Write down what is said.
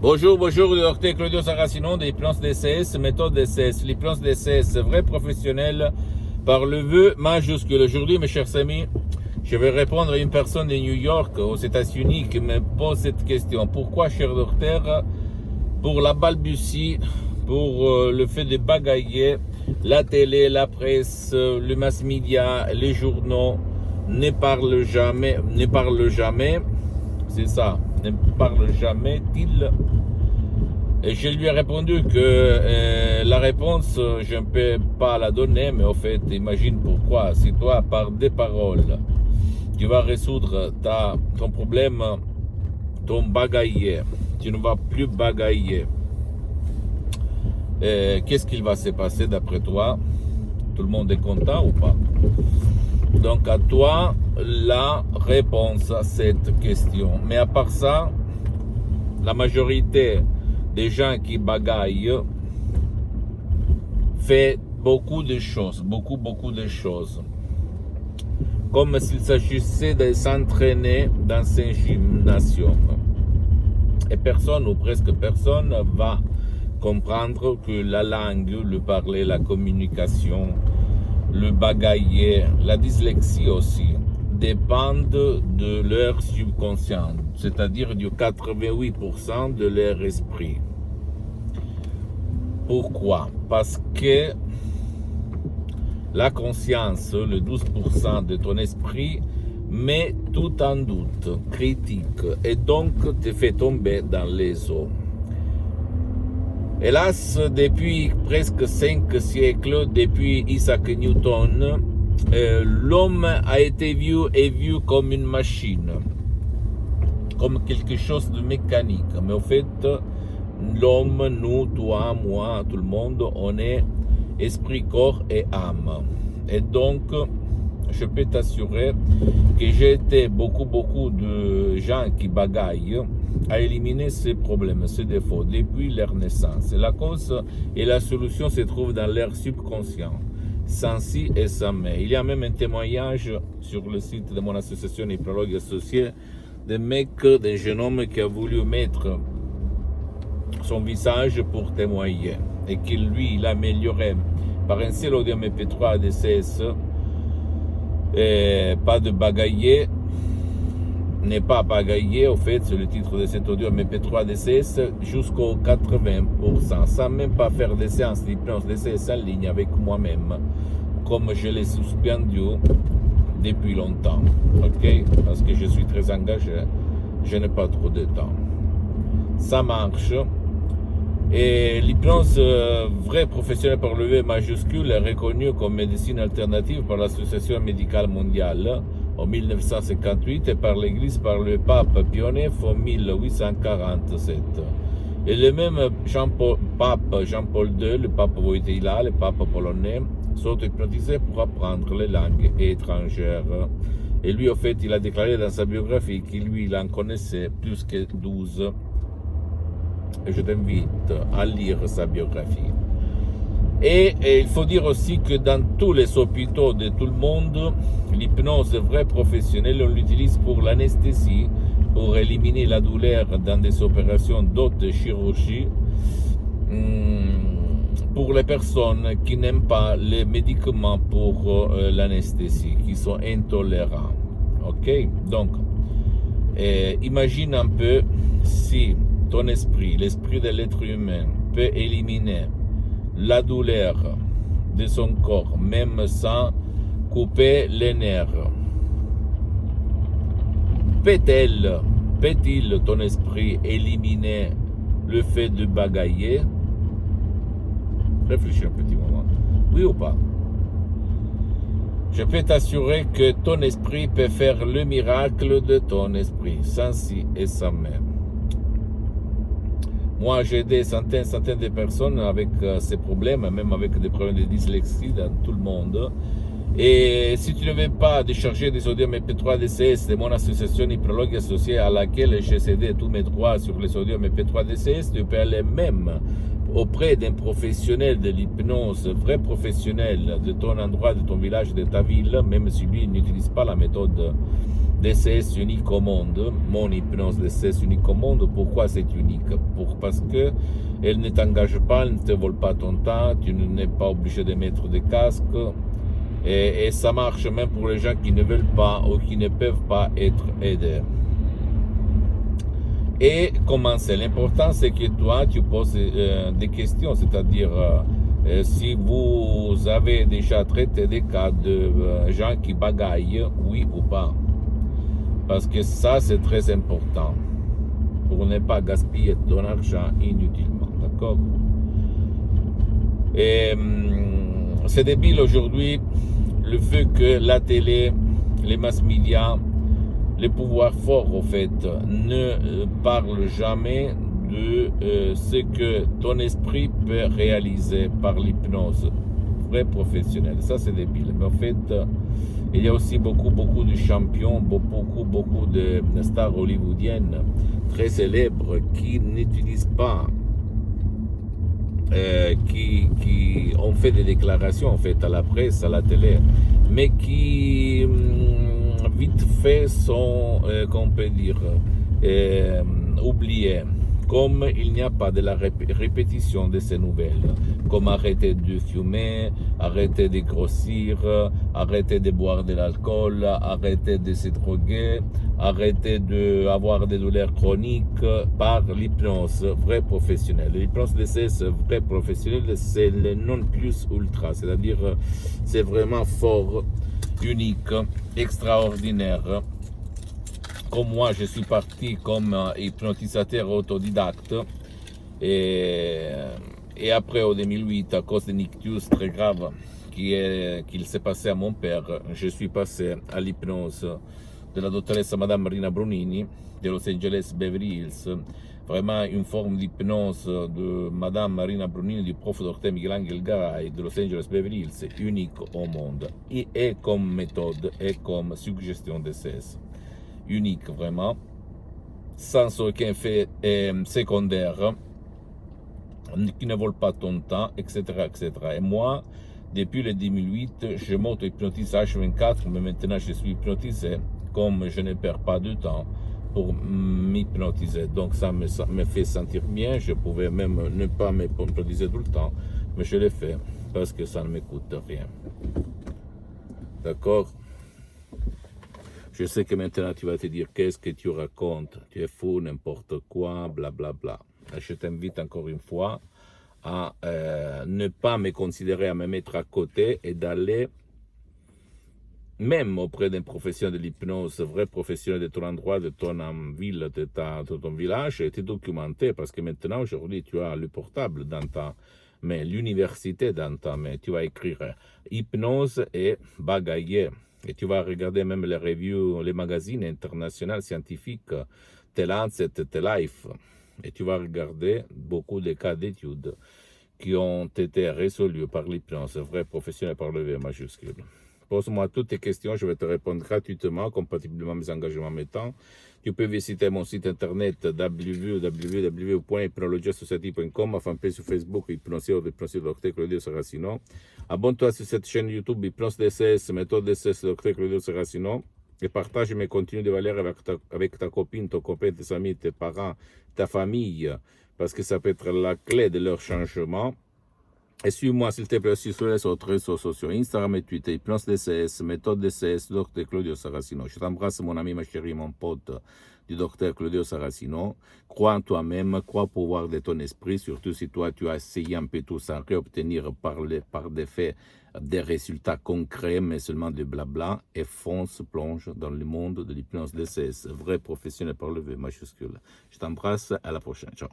Bonjour, docteur Claudio Saracino de l'hypnose DCS, méthode DCS. L'hypnose DCS, vrai professionnel par le vœu majuscule. Aujourd'hui, mes chers amis, je vais répondre à une personne de New York, aux États-Unis, qui me pose cette question. Pourquoi, cher docteur, pour la balbutie, pour le fait de bagailler, la télé, la presse, le mass media, les journaux ne parlent jamais, c'est ça, ne parle jamais-il. Et je lui ai répondu que la réponse, je ne peux pas la donner, mais au fait, imagine pourquoi. Si toi, par des paroles, tu vas résoudre ton problème, ton bagailler, tu ne vas plus bagailler, qu'est-ce qu'il va se passer d'après toi? Tout le monde est content ou pas? Donc à toi la réponse à cette question. Mais à part ça, la majorité des gens qui bagaillent fait beaucoup de choses, beaucoup de choses. Comme s'il s'agissait de s'entraîner dans un gymnasium. Et personne ou presque personne va comprendre que la langue, le parler, la communication, le bagailler, la dyslexie aussi, dépendent de leur subconscient, c'est-à-dire du 88% de leur esprit. Pourquoi? Parce que la conscience, le 12% de ton esprit, met tout en doute, critique, et donc te fait tomber dans les eaux. Hélas, depuis presque 5 siècles, depuis Isaac Newton, l'homme a été vu comme une machine, comme quelque chose de mécanique. Mais au fait, l'homme, nous, toi, moi, tout le monde, on est esprit, corps et âme. Et donc, je peux t'assurer que j'ai été beaucoup de gens qui bagaillent à éliminer ces problèmes, ces défauts, depuis leur naissance. La cause et la solution se trouvent dans leur subconscient, sans si et sans mais. Il y a même un témoignage sur le site de mon association Hypnologue Associés, d'un mec, d'un jeune homme qui a voulu mettre son visage pour témoigner, et qu'il lui, il améliorait par un seul audio MP3 ADCS, et pas de bagailler, n'est pas bagaillé, au fait, c'est le titre de cet audio MP3 DCS, jusqu'au 80%, sans même pas faire des séances d'hypnose DCS en ligne avec moi-même, comme je l'ai suspendu depuis longtemps, ok? Parce que je suis très engagé, je n'ai pas trop de temps. Ça marche. Et l'hypnose vrai professionnel par le V majuscule est reconnue comme médecine alternative par l'Association médicale mondiale en 1958 et par l'Église par le pape Pie IX en 1847. Et le même pape Jean-Paul II, le pape Wojtyla, le pape polonais, sont hypnotisés pour apprendre les langues étrangères. Et lui, au fait, il a déclaré dans sa biographie qu'il lui, il en connaissait plus que 12. Et je t'invite à lire sa biographie. Et il faut dire aussi que dans tous les hôpitaux de tout le monde, l'hypnose vraie professionnelle, on l'utilise pour l'anesthésie, pour éliminer la douleur dans des opérations d'autres chirurgies, pour les personnes qui n'aiment pas les médicaments pour l'anesthésie, qui sont intolérants. Ok? Donc, imagine un peu si ton esprit, l'esprit de l'être humain, peut éliminer la douleur de son corps, même sans couper les nerfs. Peut-il ton esprit éliminer le fait de bagailler? Réfléchis un petit moment. Oui ou pas? Je peux t'assurer que ton esprit peut faire le miracle de ton esprit, sans si et sans mais. Moi, j'ai aidé centaines de personnes avec ces problèmes, même avec des problèmes de dyslexie dans tout le monde. Et si tu ne veux pas décharger des audios MP3 DCS de mon association Hypnologue Associée à laquelle j'ai cédé tous mes droits sur les audios MP3 DCS, tu peux aller même auprès d'un professionnel de l'hypnose, vrai professionnel de ton endroit, de ton village, de ta ville, même si lui n'utilise pas la méthode DCS unique au monde, mon hypnose DCS unique au monde. Pourquoi c'est unique? Parce que elle ne t'engage pas, elle ne te vole pas ton temps, tu n'es pas obligé de mettre des casques, et ça marche même pour les gens qui ne veulent pas ou qui ne peuvent pas être aidés. Et comment c'est? L'important, c'est que toi, tu poses des questions, c'est-à-dire si vous avez déjà traité des cas de gens qui bagaillent, oui ou pas. Parce que ça, c'est très important pour ne pas gaspiller ton argent inutilement, d'accord? Et c'est débile aujourd'hui le fait que la télé, les mass médias, les pouvoirs forts, au fait, ne parlent jamais de ce que ton esprit peut réaliser par l'hypnose vrai professionnel. Ça, c'est débile. Mais en fait, il y a aussi beaucoup de champions, beaucoup de stars hollywoodiennes très célèbres qui n'utilisent pas, qui ont fait des déclarations en fait à la presse, à la télé, mais qui vite fait sont, qu'on peut dire, oubliés. Comme il n'y a pas de la répétition de ces nouvelles, comme arrêter de fumer, arrêter de grossir, arrêter de boire de l'alcool, arrêter de se droguer, arrêter d'avoir des douleurs chroniques par l'hypnose vrai professionnelle. L'hypnose DCS vrai professionnel, c'est le non plus ultra, c'est-à-dire c'est vraiment fort, unique, extraordinaire. Comme moi, je suis parti comme hypnotisateur autodidacte et après, en 2008, à cause d'un ictus très grave qu'il s'est passé à mon père, je suis passé à l'hypnose de la dottoressa Madame Marina Brunini de Los Angeles Beverly Hills, vraiment une forme d'hypnose de Madame Marina Brunini, du prof Dr Michelangelo Garay de Los Angeles Beverly Hills, unique au monde, et comme méthode et comme suggestion DCS. Unique vraiment, sans aucun fait secondaire, qui ne vole pas ton temps, etc., etc. Et moi, depuis le 2008, je m'auto-hypnotise H24, mais maintenant je suis hypnotisé, comme je ne perds pas de temps pour m'hypnotiser. Donc ça me fait sentir bien, je pouvais même ne pas m'hypnotiser tout le temps, mais je le fais parce que ça ne me coûte rien. D'accord? Je sais que maintenant tu vas te dire qu'est-ce que tu racontes, tu es fou, n'importe quoi, blablabla. Bla, bla. Je t'invite encore une fois à ne pas me considérer, à me mettre à côté et d'aller même auprès d'un professionnel de l'hypnose, vrai professionnel de ton endroit, de ton ville, de ton village, et te documenter parce que maintenant, aujourd'hui, tu as le portable dans ta main, l'université dans ta main. Tu vas écrire hypnose et bagailler. Et tu vas regarder même les reviews, les magazines internationaux scientifiques, The Lancet, The Life. Et tu vas regarder beaucoup de cas d'études qui ont été résolus par l'hypnose, vrai professionnel par le V majuscule. Pose-moi toutes tes questions, je vais te répondre gratuitement, compatiblement à mes engagements mettant. Tu peux visiter mon site internet www.hypnologiasociety.com, ma fanpage sur Facebook, Hypnosie Dr Claudio Saracino. Abonne-toi sur cette chaîne YouTube, Hypnose DCS, méthode DCS Dr Claudio Saracino. Et partage mes contenus de valeur avec ta copine, ton copain, tes amis, tes parents, ta famille, parce que ça peut être la clé de leur changement. Et suis-moi, s'il te plaît, aussi sur les autres réseaux sociaux, Instagram et Twitter, Hypnose DCS, méthode DCS, Dr Claudio Saracino. Je t'embrasse, mon ami, ma chérie, mon pote du Dr Claudio Saracino. Crois en toi-même, crois au pouvoir de ton esprit, surtout si toi, tu as essayé un peu tout sans réobtenir par des faits des résultats concrets, mais seulement de blabla, et fonce, plonge dans le monde de l'hypnose DCS, vrai professionnel par le V majuscule. Je t'embrasse, à la prochaine. Ciao.